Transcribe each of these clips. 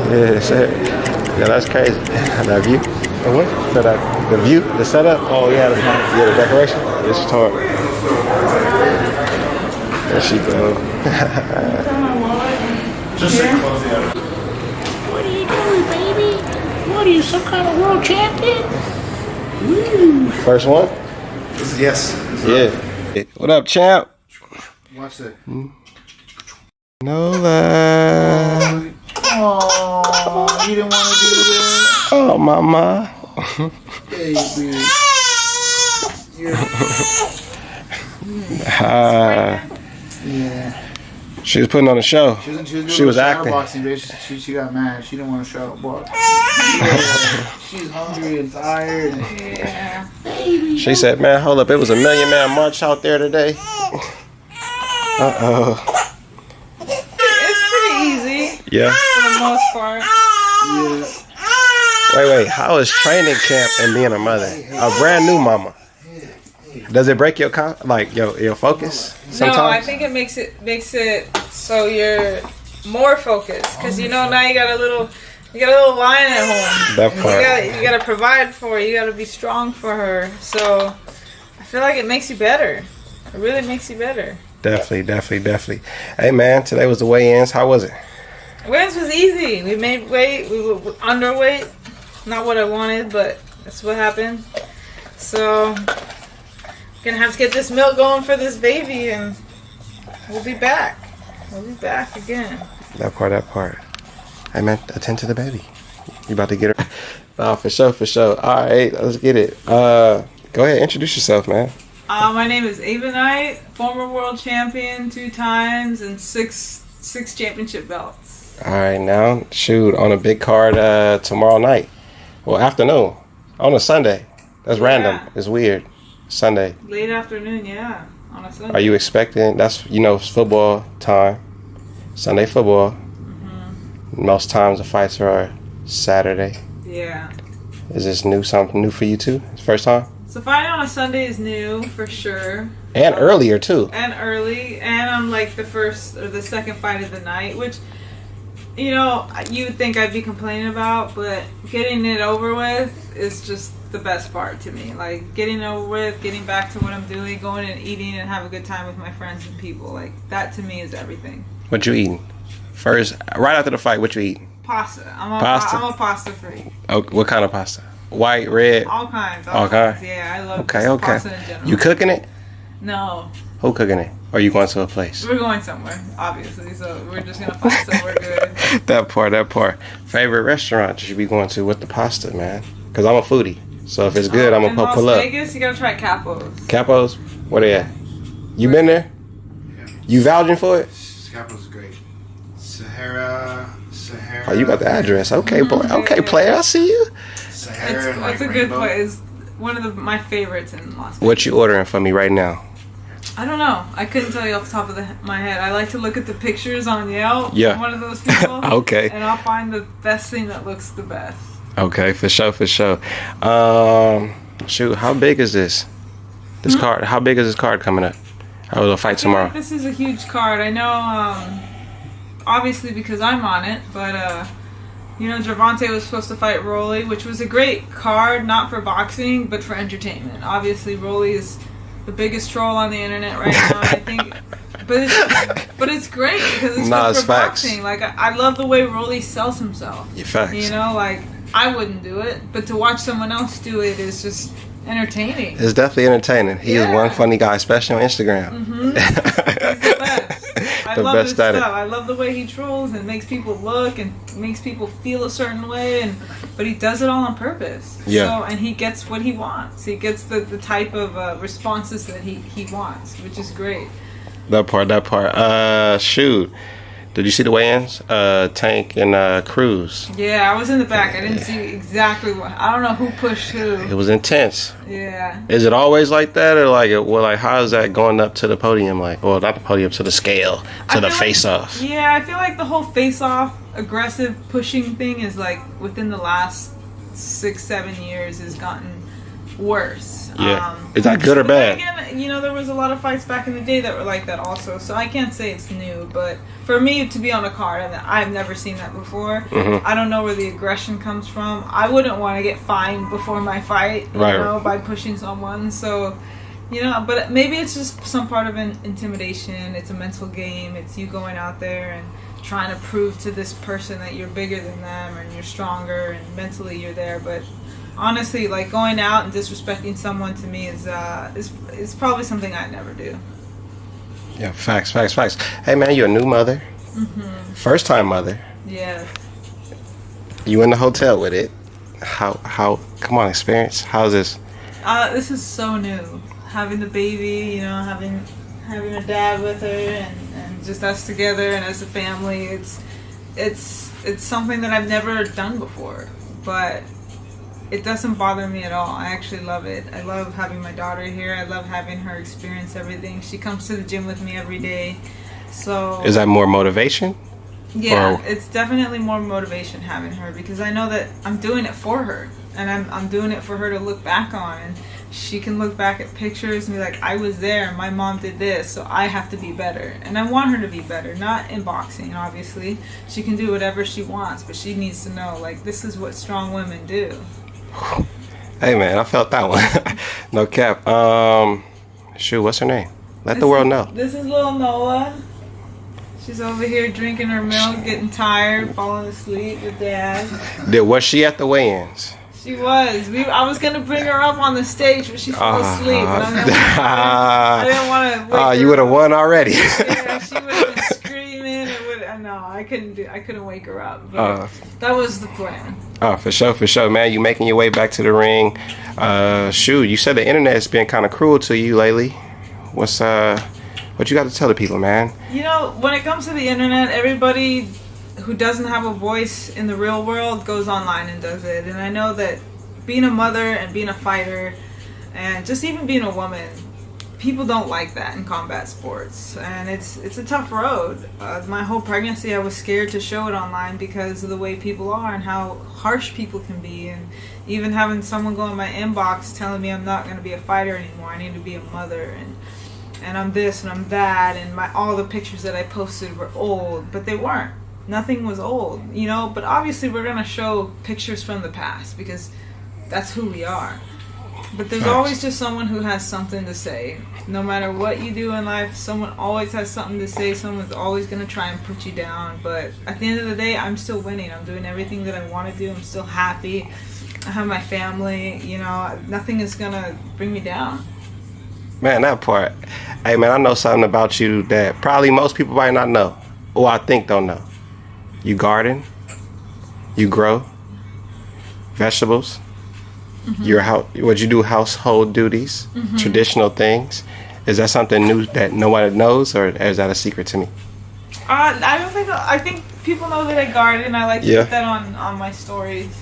Yeah, shit. Yeah, that's crazy. That view. The what? So that the view, the setup. Oh yeah, that's nice. Yeah, the decoration. It's hard. There she go. Just close the other. What are you doing, baby? What are you, some kind of world champion? Woo. First one. Yes. Yeah. What up, champ? Watch that. Nola. Oh, you didn't want to do that, Oh, mama. baby. Yeah. She was putting on a show. She was acting. Boxing, bitch. She got mad. She didn't want to show up. Boy. She's hungry and tired. Yeah. Baby. She said, man, hold up. It was a million man march out there today. Uh-oh. It's pretty easy Yeah. for the most part. Yeah. Wait. How is training camp and being a mother? A brand new mama. Does it break your your focus sometimes? No, I think it makes it so you're more focused because now you got a little lion at home. That And part. You gotta provide for her. You gotta be strong for her. So I feel like it makes you better. It really makes you better. Definitely. Hey, man, today was the weigh-ins. How was it? Weigh-ins was easy. We made weight. We were underweight. Not what I wanted, but that's what happened. So gonna have to get this milk going for this baby, and we'll be back. We'll be back again. That part. Hey, man, attend to the baby. You about to get her? Oh, for sure. All right, let's get it. Go ahead, introduce yourself, man. My name is Ava Knight, former world champion 2 times and six championship belts. All right, now, shoot, on a big card tomorrow night. Well, afternoon. On a Sunday. That's random. Yeah. It's weird. Sunday. Late afternoon, yeah, on a Sunday. Are you expecting, that's, it's football time. Sunday football. Most times the fights are Saturday. Yeah. Is this something new for you too? It's first time? So fighting on a Sunday is new for sure. And earlier too. And early, and I'm like the first or the second fight of the night, which you would think I'd be complaining about, but getting it over with is just the best part to me. Like getting it over with, getting back to what I'm doing, going and eating and have a good time with my friends and people. Like that to me is everything. What you eating? First, right after the fight, what you eating? Pasta. I'm a pasta freak. Oh, what kind of pasta? White, red? All kinds. All kinds? Yeah, I love Okay. pasta in general. You cooking it? No. Who cooking it? Or you going to a place? We're going somewhere, obviously, so we're just gonna find somewhere good. That part. Favorite restaurant you should be going to with the pasta, man? Because I'm a foodie. So if it's good, I'm going to pull Las up. Vegas, you gotta try Capo's. Capo's? Where they at? You been there? Yeah. You vouching for it? Capo's great. Sahara. Oh, you got the address. Okay, boy. Okay, player. I see you. Sahara. It's a good place. One of my favorites in Las Vegas. What you ordering for me right now? I don't know. I couldn't tell you off the top of my head. I like to look at the pictures on Yelp. Yeah. I'm one of those people. Okay. And I'll find the best thing that looks the best. Okay, for sure. Shoot, how big is this? This card. How big is this card coming up? I will fight I feel like tomorrow. this is a huge card. I know, obviously because I'm on it, but Gervonta was supposed to fight Rolly, which was a great card, not for boxing, but for entertainment. Obviously, Rolly is the biggest troll on the internet right now. I think, but it's great because it's good for boxing. Like I love the way Rolly sells himself. Yeah, facts. Like I wouldn't do it, but to watch someone else do it is just entertaining. It's definitely entertaining. He is one funny guy, especially on Instagram. He's the best. I The love best his at it. stuff. I love the way he trolls and makes people look and makes people feel a certain way, but he does it all on purpose. Yeah. So, and he gets what he wants. He gets the type of responses that he wants, which is great. That part. Shoot. Did you see the weigh-ins? Tank and Cruz. Yeah, I was in the back. I didn't see exactly what. I don't know who pushed who. It was intense. Yeah. Is it always like that, or how is that going up to the podium? Not the podium, to the scale, to the face-off. Yeah, I feel like the whole face-off, aggressive pushing thing is within the last 6-7 years has gotten worse. Yeah. Is that good or But then bad? again, you know, there was a lot of fights back in the day that were like that also. So I can't say it's new, but for me to be on a card, I've never seen that before. Mhm. I don't know where the aggression comes from. I wouldn't want to get fined before my fight, you Right. know, by pushing someone. So, you know, but maybe it's just some part of an intimidation. It's a mental game. It's you going out there and trying to prove to this person that you're bigger than them and you're stronger and mentally you're there. But honestly, like going out and disrespecting someone to me is probably something I'd never do. Yeah, facts. Hey, man, you're a new mother. Mm-hmm. First time mother. Yeah. You in the hotel with it. How, come on, experience. How's this? This is so new. Having the baby, you know, having a dad with her and just us together and as a family, it's something that I've never done before. But it doesn't bother me at all. I actually love it. I love having my daughter here. I love having her experience everything. She comes to the gym with me every day. So Is that more motivation? yeah, or- it's definitely more motivation having her because I know that I'm doing it for her and I'm doing it for her to look back on, and she can look back at pictures and be like, I was there, my mom did this, so I have to be better. And I want her to be better, not in boxing, obviously. She can do whatever she wants, but she needs to know, like, this is what strong women do. Hey, man, I felt that one. No cap. Shoot, what's her name? Let the world know. This is little Noah. She's over here drinking her milk, getting tired, falling asleep with Dad. Was she at the weigh-ins? She was. I was gonna bring her up on the stage, but she fell asleep. And I didn't want to. You would have won already. Yeah, she would have been screaming. No, I couldn't wake her up. But that was the plan. Oh, for sure, man. You making your way back to the ring. Shoot, you said the internet has been kind of cruel to you lately. What you got to tell the people, man? You know, when it comes to the internet, everybody who doesn't have a voice in the real world goes online and does it. And I know that being a mother and being a fighter and just even being a woman, people don't like that in combat sports. And it's a tough road. My whole pregnancy, I was scared to show it online because of the way people are and how harsh people can be. And even having someone go in my inbox telling me I'm not going to be a fighter anymore, I need to be a mother, and I'm this and I'm that, and all the pictures that I posted were old, but they weren't. Nothing was old, you know, but obviously we're going to show pictures from the past because that's who we are. But there's always just someone who has something to say. No matter what you do in life, someone always has something to say. Someone's always going to try and put you down. But at the end of the day, I'm still winning. I'm doing everything that I want to do. I'm still happy. I have my family, you know, nothing is going to bring me down. Man, that part. Hey, man, I know something about you that probably most people might not know. Or I think don't know. You garden. You grow vegetables. Mm-hmm. What you do, household duties, traditional things. Is that something new that no one knows, or is that a secret to me? I think people know that I garden. I like to Yeah. put that on my stories.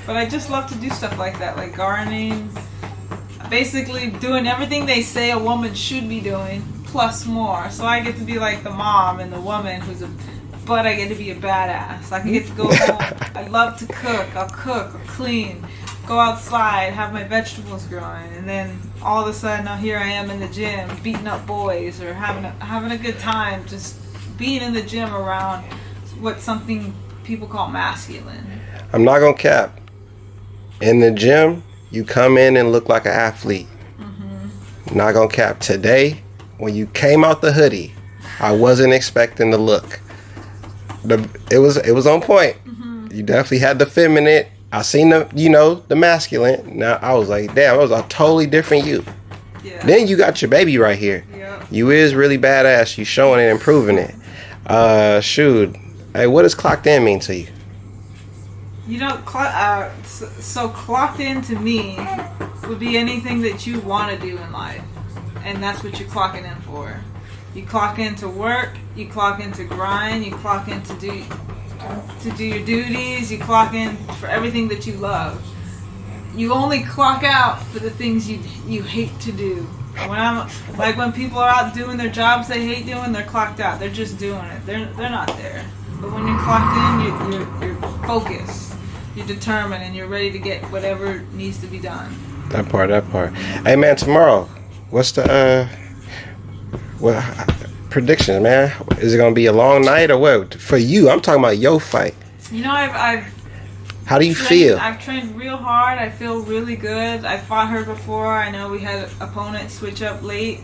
But I just love to do stuff like that, like gardening. Basically doing everything they say a woman should be doing, plus more. So I get to be like the mom and the woman but I get to be a badass. I can get to go home. I love to cook. I'll clean, go outside, have my vegetables growing, and then all of a sudden now here I am in the gym beating up boys or having a good time, just being in the gym around what something people call masculine. I'm not gonna cap. In the gym, you come in and look like an athlete. Not gonna cap. Today, when you came out the hoodie, I wasn't expecting the look. It was on point. You definitely had the feminine. I seen the masculine. Now I was like, damn, it was a totally different you. Yeah. Then you got your baby right here. Yeah. You is really badass. You showing it and proving it. Shoot. Hey, what does clocked in mean to you? You know, so clocked in to me would be anything that you want to do in life. And that's what you're clocking in for. You clock in to work, you clock in to grind, you clock in to do your duties, you clock in for everything that you love. You only clock out for the things you hate to do. When people are out doing their jobs they hate doing, they're clocked out. They're just doing it. They're not there. But when you're clocked in, you're focused, you're determined, and you're ready to get whatever needs to be done. That part. Hey man, tomorrow, what's the what predictions, man? Is it gonna be a long night or what? For you, I'm talking about your fight. You know, I've How do you feel? I've trained real hard. I feel really good. I fought her before. I know we had opponents switch up late.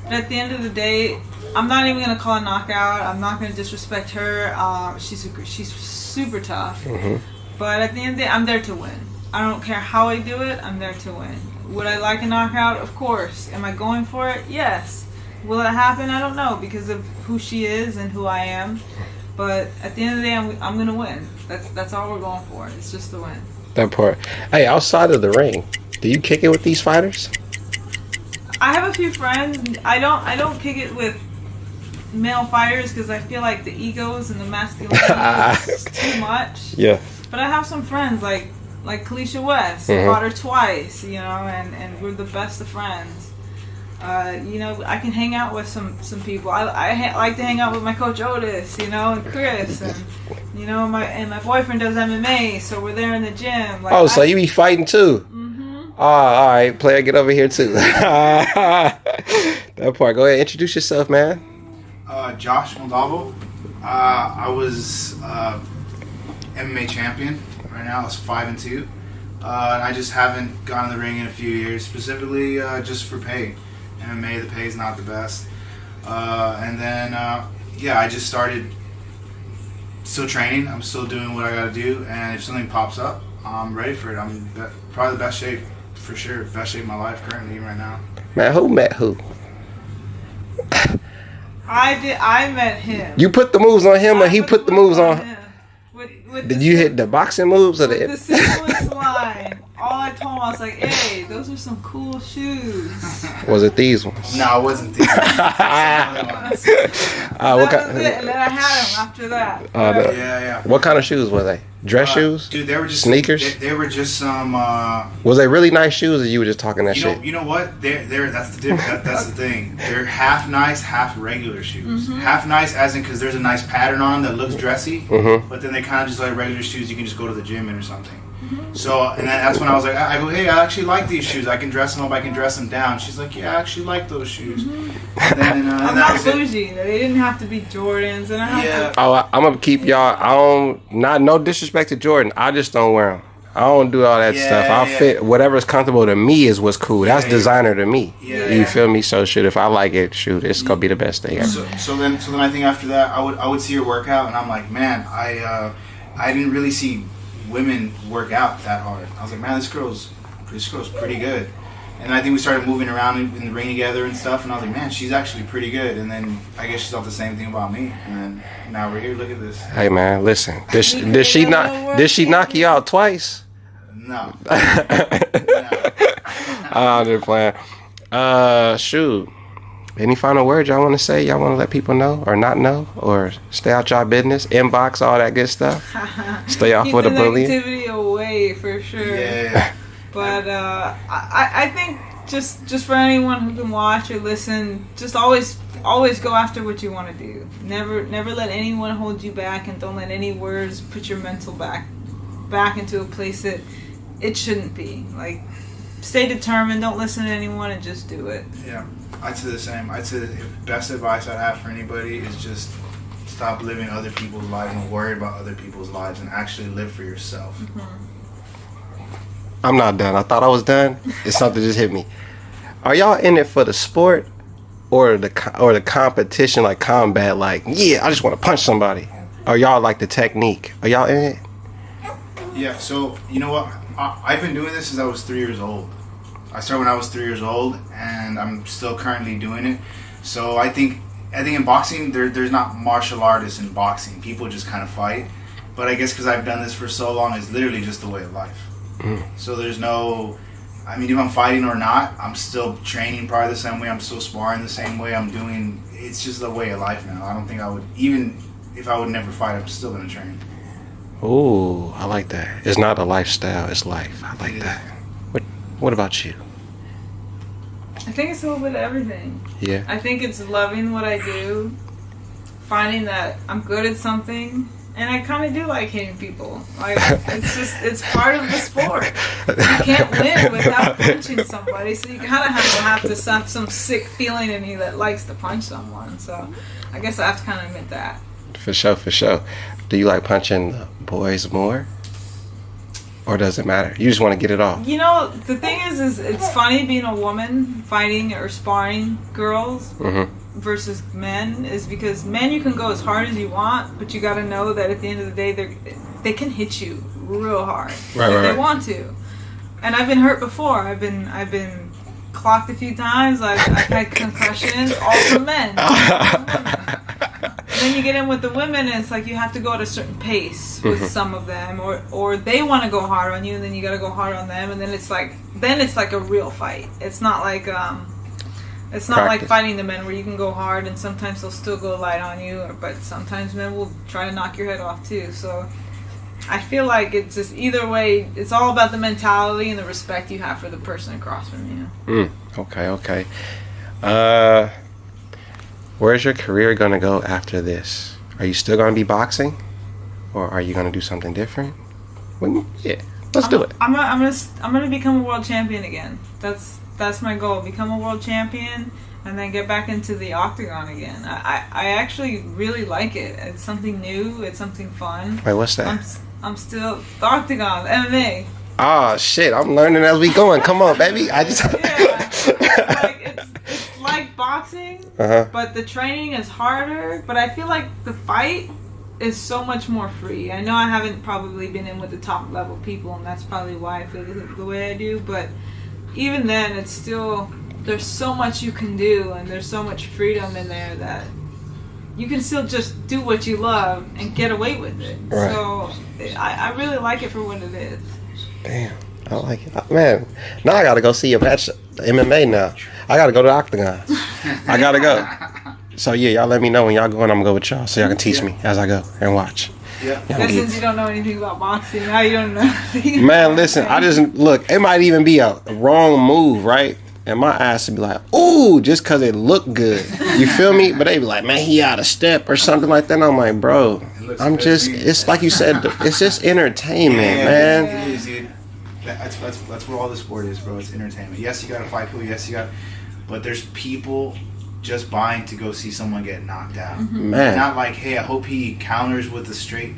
But at the end of the day, I'm not even going to call a knockout. I'm not going to disrespect her. She's super tough. But at the end of the day, I'm there to win. I don't care how I do it. I'm there to win. Would I like a knockout? Of course. Am I going for it? Yes. Will it happen? I don't know because of who she is and who I am. But at the end of the day, I'm going to win. That's all we're going for. It's just the win. That part. Hey, outside of the ring, do you kick it with these fighters? I have a few friends. I don't kick it with male fighters because I feel like the egos and the masculinity is too much. Yeah. But I have some friends like Kalisha West. I fought her twice, you know, and we're the best of friends. You know, I can hang out with some people. I like to hang out with my coach Otis, you know, and Chris, and you know, my boyfriend does MMA, so we're there in the gym. Like, so you be fighting too? All right, player, get over here too. That part. Go ahead, introduce yourself, man. Josh Moldavo. I was MMA champion. Right now, it's 5-2, and I just haven't gone in the ring in a few years, specifically just for pay. MMA, the pay is not the best. And then, I just started still training. I'm still doing what I got to do. And if something pops up, I'm ready for it. I'm probably the best shape, for sure. Best shape of my life currently right now. Man, who met who? I met him. You put the moves on him, or he put the moves on him? Did you hit the boxing moves or the simplest line? All I told him, I was like, hey, those are some cool shoes. Was it these ones? No, it wasn't these. That was it, and then I had him after that. Yeah. What kind of shoes were they? Dress shoes? Dude, they were just sneakers. They were just some. Was they really nice shoes, or you were just talking that shit? You know what? They're that's the difference. That's the thing. They're half nice, half regular shoes. Half nice, as in because there's a nice pattern on them that looks dressy, but then they kind of just like regular shoes. You can just go to the gym in or something. So, and that's when I was like, I go, hey, I actually like these shoes. I can dress them up. I can dress them down. She's like, yeah, I actually like those shoes. And then, I'm not bougie. They didn't have to be Jordans. And I'm gonna keep y'all. No disrespect to Jordan. I just don't wear them. I don't do all that stuff. I'll fit whatever's comfortable to me is what's cool. That's designer to me. You feel me? So shoot, if I like it, shoot, it's gonna be the best thing ever. So then I think after that, I would see her work out, and I'm like, man, I didn't really see women work out that hard. I was like, man, this girl's pretty good. And I think we started moving around in the ring together and stuff, and I was like, man, she's actually pretty good. And then I guess she thought the same thing about me. And then now we're here. Look at this. Hey man, listen. Did she knock you out twice? No. I'm just playing. Shoot. Any final words y'all want to say? Y'all want to let people know or not know, or stay out y'all business, inbox, all that good stuff. Stay off with the bullying. Keep the negativity away for sure. Yeah. But I think just for anyone who can watch or listen, just always go after what you want to do. Never let anyone hold you back, and don't let any words put your mental back into a place that it shouldn't be. Like, stay determined. Don't listen to anyone, and just do it. Yeah. I'd say the same. I'd say the best advice I'd have for anybody is just stop living other people's lives and worry about other people's lives and actually live for yourself. I'm not done. I thought I was done. It's something just hit me. Are y'all in it for the sport or the competition, like combat? Like, yeah, I just want to punch somebody. Or y'all like the technique? Are y'all in it? Yeah. So you know what? I've been doing this since I was 3 years old. I started when I was 3 years old, and I'm still currently doing it. So I think in boxing, there's not martial artists in boxing. People just kind of fight. But I guess because I've done this for so long, it's literally just a way of life. So there's no, I mean, if I'm fighting or not, I'm still training probably the same way. I'm still sparring the same way. It's just a way of life now. I don't think I would, even if I would never fight, I'm still going to train. Ooh, I like that. It's not a lifestyle, it's life. I like that. What about you? I think it's a little bit of everything. Yeah. I think it's loving what I do, finding that I'm good at something, And I kind of do like hitting people. Like, it's part of the sport. You can't win without punching somebody, so you kind of have to have some sick feeling in you that likes to punch someone. So I guess I have to kind of admit that. For sure, for sure. Do you like punching the boys more? Or does it matter? You just want to get it off? You know, the thing is it's funny being a woman fighting or sparring girls versus men, is because men you can go as hard as you want, but you got to know that at the end of the day they can hit you real hard if they want to. And I've been hurt before. I've been clocked a few times. I've had concussions, all from men. Then you get in with the women, and it's like you have to go at a certain pace with some of them, or they want to go hard on you, and then you got to go hard on them, and then it's like a real fight. It's not like like fighting the men where you can go hard, and sometimes they'll still go light on you, but sometimes men will try to knock your head off too. So I feel like it's just either way. It's all about the mentality and the respect you have for the person across from you. Okay. Where's your career gonna go after this? Are you still gonna be boxing, or are you gonna do something different? Let's do it. I'm gonna become a world champion again. That's my goal. Become a world champion, and then get back into the octagon again. I actually really like it. It's something new. It's something fun. Wait, what's that? I'm still the octagon, MMA. Oh shit! I'm learning as we going. Come on, baby. I just It's like boxing, Uh-huh. but the training is harder. But I feel like the fight is so much more free. I know I haven't probably been in with the top level people, and that's probably why I feel the way I do. But even then, it's still, there's so much you can do, and there's so much freedom in there that you can still just do what you love and get away with it. Right. So I really like it for what it is. Damn, I like it, man. Now I gotta go see a match, MMA. Now I gotta go to the octagon. I gotta go. So yeah, y'all let me know when y'all going. I'm gonna go with y'all so y'all can teach me as I go and watch. Yeah. But since you don't know anything about boxing, now you don't know anything. Man, listen, I just look. It might even be a wrong move, right? And my ass would be like, ooh, just because it looked good. You feel me? But they be like, man, he out of step or something like that. And I'm like, bro, I'm just, it's like you said, it's just entertainment, man. It is, dude. That's what all the sport is, bro. It's entertainment. Yes, you got to fight people. Yes, you got, but there's people just buying to go see someone get knocked out. Man. Not like, hey, I hope he counters with the straight.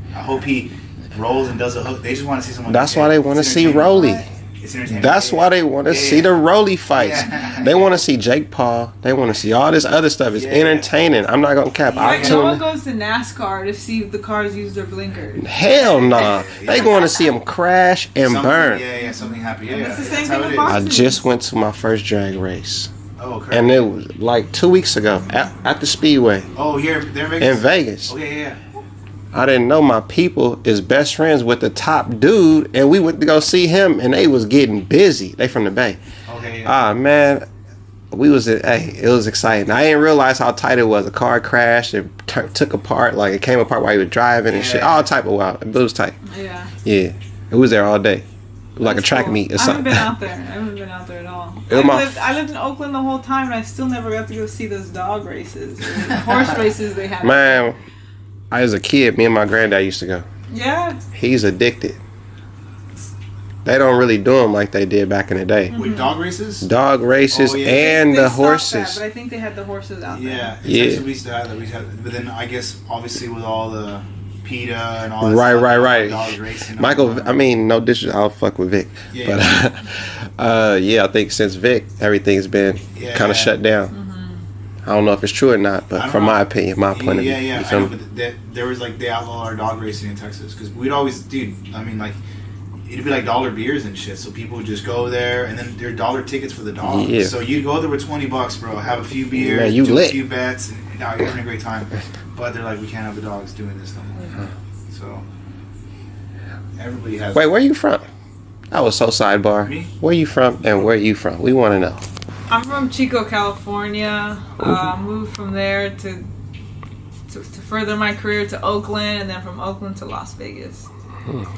I hope he rolls and does a hook. They just want to see someone. That's why they want to see Rolly. It's entertainment. That's why they want to see the Rolly fights. Yeah. They want to see Jake Paul. They want to see all this other stuff. It's entertaining. I'm not gonna cap. Like no one goes to NASCAR to see if the cars use their blinkers. Hell nah. They going to see them crash and Something, burn. Yeah, something happy. Yeah, It's the same that's thing how with it boxing. I just went to my first drag race. Oh, correct. And it was like 2 weeks ago at the Speedway Oh, here, there in Vegas. in Vegas. Oh, yeah. I didn't know my people is best friends with the top dude, and we went to go see him, and they was getting busy. They from the Bay. Okay, yeah. Ah, man, we was it was exciting. I didn't realize how tight it was. The car crashed. It took apart. Like it came apart while he was driving and shit. All type of wild. It was tight. Yeah. Yeah, it was there all day. It was like a That's track cool. meet or I haven't something. been out there. I haven't been out there at all. It was I lived in Oakland the whole time, and I still never got to go see those dog races, or the horse races they have. Man, I was a kid. Me and my granddad used to go. Yeah. He's addicted. They don't really do them like they did back in the day. With dog races? Dog races Oh, yeah. and They the stopped horses. that, but I think they had the horses out there. Yeah. Yeah. Actually, we used to have that. But then I guess, obviously, with all the PETA and all that Right, stuff, right. dogs racing. Michael, I mean, no disrespect, I'll fuck with Vic. Yeah. But, yeah, I think since Vic, everything's been kind of shut down. I don't know if it's true or not, but from my opinion, my point of view. Yeah. You I feel know, me? but there was like, they outlawed our dog racing in Texas. Because we'd always, dude, I mean, like, it'd be like dollar beers and shit. So people would just go there, and then there are dollar tickets for the dogs. Yeah. So you'd go there with $20, bro, have a few beers, Man, you do lit. a few bets, and now you're having a great time. But they're like, we can't have the dogs doing this no more. So everybody has. Wait, where you from? That was so sidebar. Me? Where you from and where you from? We want to know. I'm from Chico, California. Moved from there to further my career to Oakland, and then from Oakland to Las Vegas.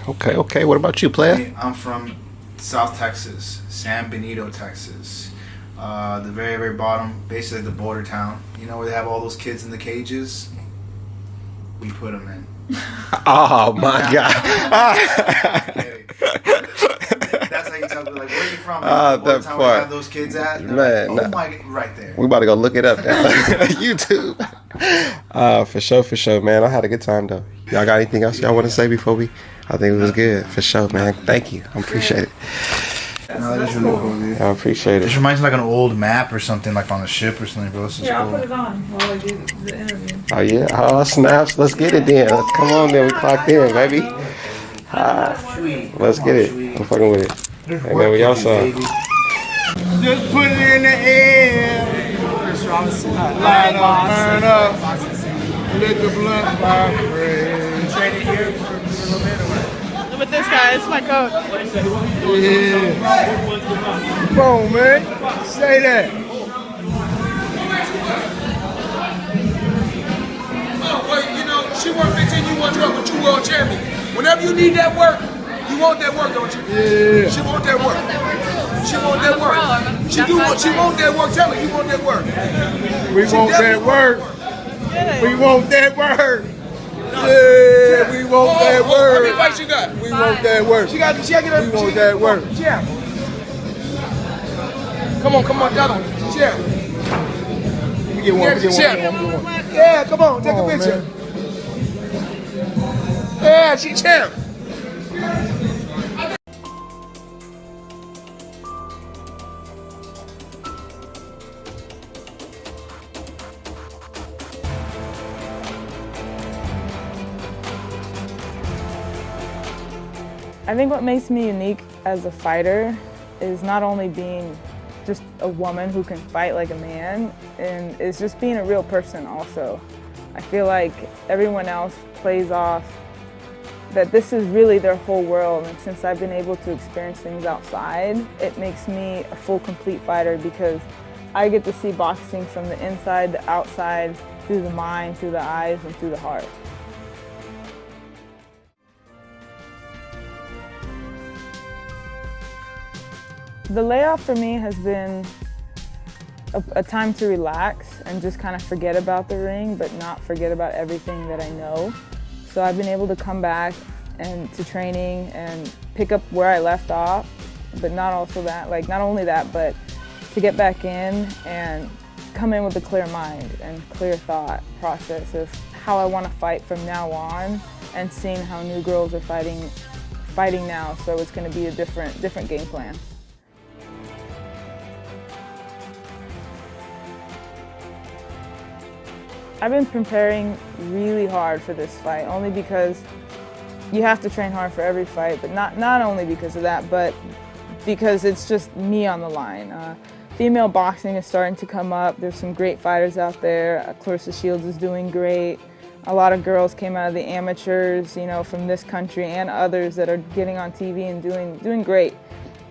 Okay. What about you, player? I'm from South Texas, San Benito, Texas. The very, very bottom, basically the border town. You know where they have all those kids in the cages? we put them in. Oh my God. That's how you tell them, like, where are you from? That What time we part. have those kids at? They're Man, like, oh nah. my, right there. We about to go look it up now. YouTube. For sure, man. I had a good time though. Y'all got anything else y'all want to say before we? I think it was good. For sure, man. Thank you. I appreciate it. No, that is really cool, dude. I appreciate This it. reminds me like an old map or something, like on a ship or something, bro. This is Yeah, I'll cool. put it on while I do the interview. Oh yeah. Oh snaps. Let's get it then. Let's come on then. We clocked in, baby. Let's get it. I'm fucking with it. Hey man, what y'all saw? Just put it in the air. Light up, burn up. Let the blunt vibrate. Training here for a little bit or what? With this guy, it's my coach. Yeah. Come on, man. Say that. Oh, well, you know, she won 15, you won 12, but you world champion. Whenever you need that work, you want that work, don't you? Yeah. She want that work. She want that work. She want that work. Tell her you want that work. We want that work. We want that work. Yeah, we want that How many work. fights you got? We want that work. She got to get up. We want that work. Yeah. Come on, the other one. Yeah. We get one. We get Yeah. one. Yeah, come on, take Come a on, picture. man. Yeah, she champ. I think what makes me unique as a fighter is not only being just a woman who can fight like a man, and it's just being a real person also. I feel like everyone else plays off that this is really their whole world, and since I've been able to experience things outside, it makes me a full, complete fighter because I get to see boxing from the inside to outside, through the mind, through the eyes, and through the heart. The layoff for me has been a time to relax and just kind of forget about the ring, but not forget about everything that I know. So I've been able to come back and to training and pick up where I left off, but not only that, but to get back in and come in with a clear mind and clear thought process of how I want to fight from now on, and seeing how new girls are fighting now. So it's going to be a different game plan. I've been preparing really hard for this fight, only because you have to train hard for every fight, but not only because of that, but because it's just me on the line. Female boxing is starting to come up. There's some great fighters out there. Clarissa Shields is doing great. A lot of girls came out of the amateurs, you know, from this country and others that are getting on TV and doing great.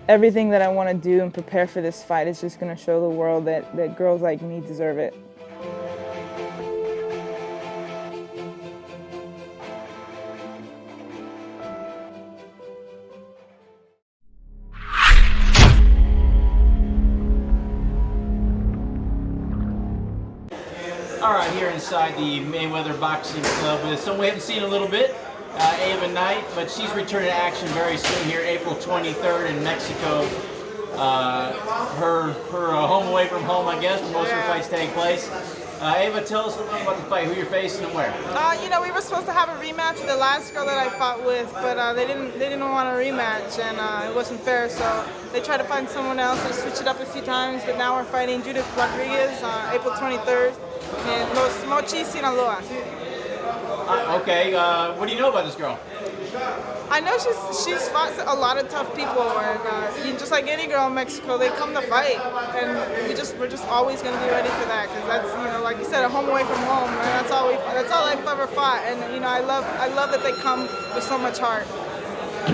Everything that I want to do and prepare for this fight is just going to show the world that girls like me deserve it. All right, here inside the Mayweather Boxing Club with someone we haven't seen in a little bit, Ava Knight, but she's returning to action very soon here, April 23rd in Mexico. Her home away from home, I guess, where most of her fights take place. Ava, tell us a little about the fight, who you're facing and where. You know, we were supposed to have a rematch with the last girl that I fought with, but they didn't want a rematch, and it wasn't fair. So they tried to find someone else. They switched it up a few times, but now we're fighting Judith Rodriguez, April 23rd in Los Mochis, Sinaloa. Okay, what do you know about this girl? I know she's fought a lot of tough people, and just like any girl in Mexico, they come to fight, and we're just always going to be ready for that, because that's, you know, like you said, a home away from home, and that's all I've ever fought, and you know, I love that they come with so much heart.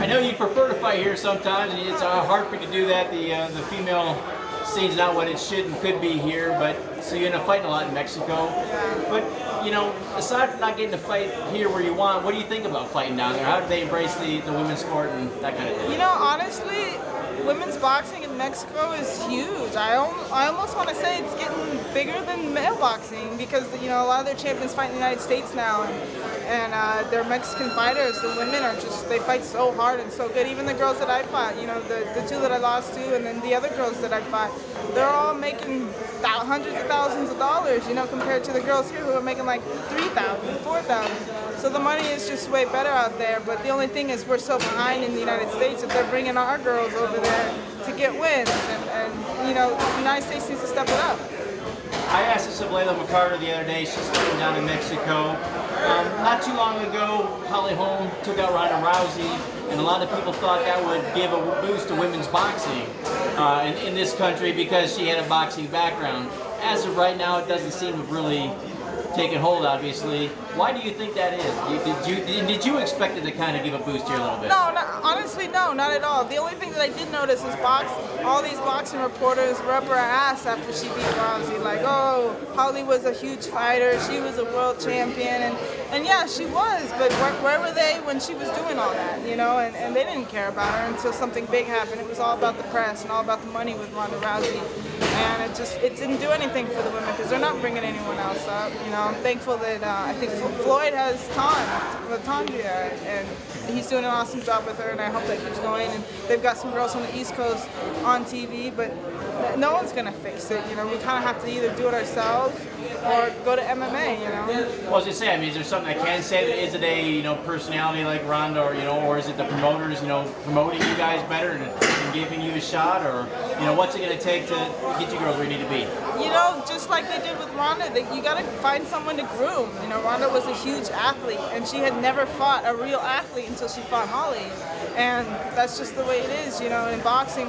I know you prefer to fight here sometimes, and it's hard for you to do that. The female scene's not what it should and could be here, but so you end up fighting a lot in Mexico. Yeah. But you know, aside from not getting to fight here where you want, what do you think about fighting down there? How do they embrace the women's sport and that kind of thing? You know, honestly, women's boxing in Mexico is huge. I almost want to say it's getting bigger than male boxing, because you know, a lot of their champions fight in the United States now, and they're Mexican fighters. The women are just, they fight so hard and so good. Even the girls that I fought, you know, the two that I lost to, and then the other girls that I fought, they're all making hundreds of thousands of dollars, you know, compared to the girls here who are making like 3,000, 4,000. So the money is just way better out there, but the only thing is we're so behind in the United States that they're bringing our girls over there to get wins, and you know, the United States needs to step it up. I asked this of Layla McCarter the other day. She's sitting down in Mexico. Not too long ago, Holly Holm took out Ronda Rousey, and a lot of people thought that would give a boost to women's boxing in this country because she had a boxing background. As of right now, it doesn't seem to have really taken hold, obviously. Why do you think that is? Did you expect it to kind of give a boost here a little bit? No, honestly, no, not at all. The only thing that I did notice is all these boxing reporters were up her ass after she beat Rousey. Like, oh, Holly was a huge fighter. She was a world champion. And yeah, she was. But where were they when she was doing all that, you know? And they didn't care about her until something big happened. It was all about the press and all about the money with Ronda Rousey. And it didn't do anything for the women because they're not bringing anyone else up. You know, I'm thankful that I think Floyd has Latondria, and he's doing an awesome job with her, and I hope that keeps going. And they've got some girls on the East Coast on TV, but no one's gonna fix it. You know, we kind of have to either do it ourselves or go to MMA. You know. Well, I was just saying, I mean, is there something I can say? Is it a personality like Ronda, or is it the promoters promoting you guys better and giving you a shot, or what's it gonna take to get you girls where you need to be? You know, just like they did with Ronda, you gotta find someone to groom. You know, Ronda was a huge athlete, and she had never fought a real athlete until she fought Holly, and that's just the way it is. You know, in boxing,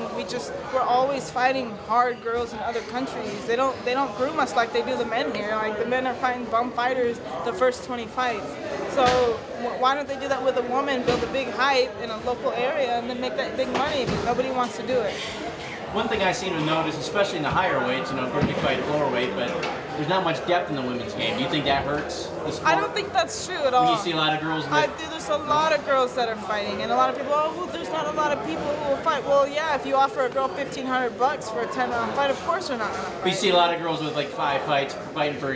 we're always fighting hard girls in other countries. They don't groom us like they do the men here. Like the men are fighting bum fighters the first 20 fights. So why don't they do that with a woman? Build a big hype in a local area and then make that big money. But nobody wants to do it. One thing I seem to notice, especially in the higher weights, Brittany fight at lower weight, but there's not much depth in the women's game. Do you think that hurts the sport? I don't think that's true at all. When you see a lot of girls there's a lot of girls that are fighting, and a lot of people, there's not a lot of people who will fight. Well, yeah, if you offer a girl $1,500 for a 10-round fight, of course they're not going to fight. But you see a lot of girls with like 5 fights fighting for,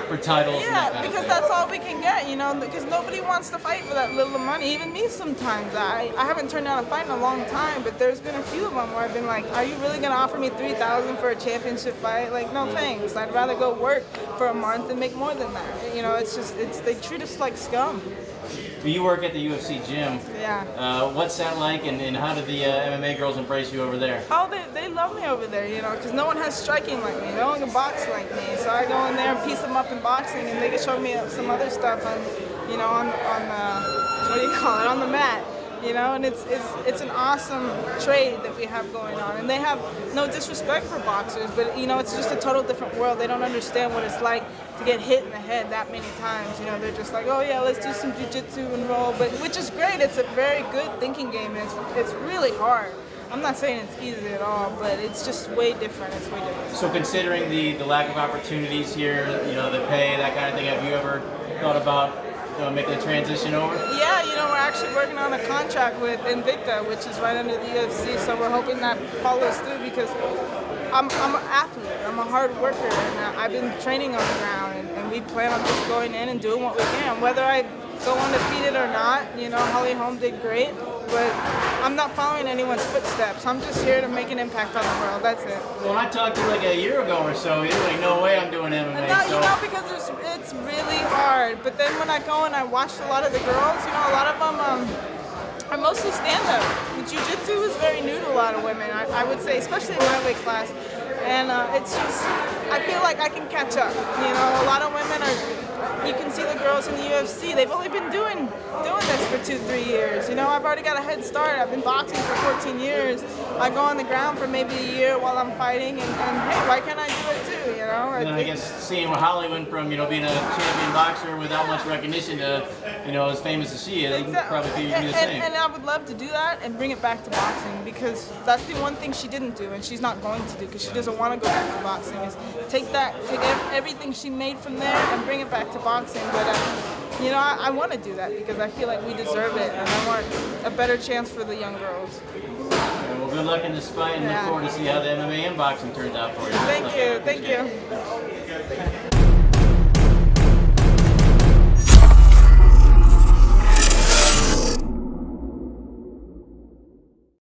for titles. Yeah, and that because that's all we can get, because nobody wants to fight for that little money. Even me sometimes. I haven't turned down a fight in a long time, but there's been a few of them where I've been like, are you really going to offer me $3,000 for a championship fight? Like, no thanks. I'd rather go work for a month and make more than that. They treat us like scum. You work at the UFC gym. Yeah. What's that like, and how do the MMA girls embrace you over there? Oh, they love me over there, because no one has striking like me. No one can box like me. So I go in there and piece them up in boxing, and they can show me some other stuff on the mat. And it's an awesome trade that we have going on. And they have no disrespect for boxers, but it's just a total different world. They don't understand what it's like to get hit in the head that many times. They're just like, oh yeah, let's do some jiu-jitsu and roll, which is great. It's a very good thinking game, and it's really hard. I'm not saying it's easy at all, but it's just way different. It's way different. So considering the lack of opportunities here, the pay, that kind of thing, have you ever thought about making the transition over? Yeah, we're actually working on a contract with Invicta, which is right under the UFC, so we're hoping that follows through because I'm an athlete, I'm a hard worker, and I've been training on the ground, and we plan on just going in and doing what we can. Whether I go undefeated or not, Holly Holm did great, but I'm not following anyone's footsteps. I'm just here to make an impact on the world, that's it. Well, when I talked to you like a year ago or so, you were like, no way I'm doing MMA. No, because it's really hard. But then when I go and I watch a lot of the girls, a lot of them are mostly stand-up. Jiu-jitsu is very new to a lot of women, I would say, especially in my weight class. And it's just, I feel like I can catch up. A lot of women you can see the girls in the UFC, they've only been doing this for 2-3 years. I've already got a head start. I've been boxing for 14 years. I go on the ground for maybe a year while I'm fighting, and hey, why can't I do it too, And then I guess seeing where Holly went from, being a champion boxer without much recognition to, as famous as she is, probably feel you can do the same. And I would love to do that and bring it back to boxing, because that's the one thing she didn't do, and she's not going to do, because she doesn't want to go back to boxing, is take everything she made from there and bring it back to boxing. But I want to do that because I feel like we deserve it, and I want a better chance for the young girls. Well, good luck in this fight, and look forward to see how the MMA and boxing turns out for you. Thank you.